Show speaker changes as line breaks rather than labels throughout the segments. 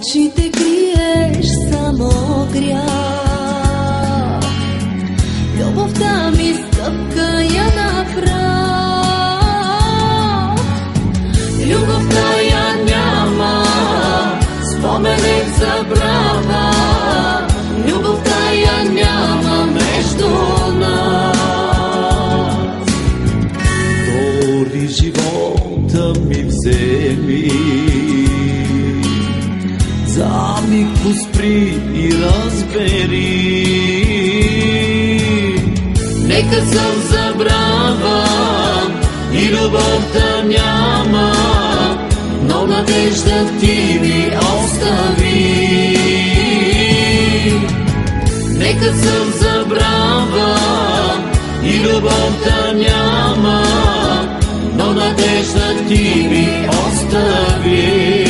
очите криеш само грях. Любовта ми стъпка я направ. Любовта я няма, споменек забрава. Любовта я няма между нас.
Дори живота ми вземи, за миг поспри и разбери.
Нека съм забрава и любовта няма, но надежда ти ми остави. Нека съм забрава и любовта няма, но надежда ти ми остави.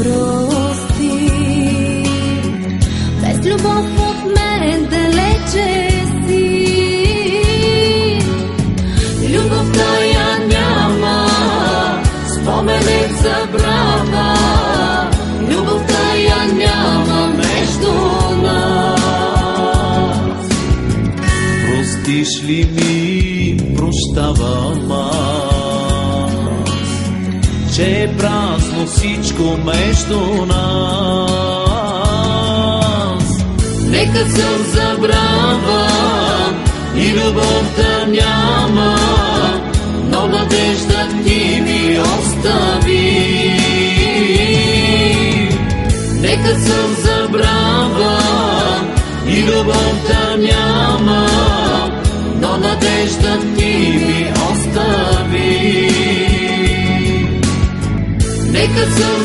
Прости, без любов от мен далече си. Любовта я няма, споменек забрава. Любовта я няма между нас.
Простиш ли ми, прощавам аз, че е празно всичко между нас.
Нека съм забрава и любовта няма, но надежда ти ми остави. Нека съм забрава и любовта няма, но надежда ти ми остави. Нека съм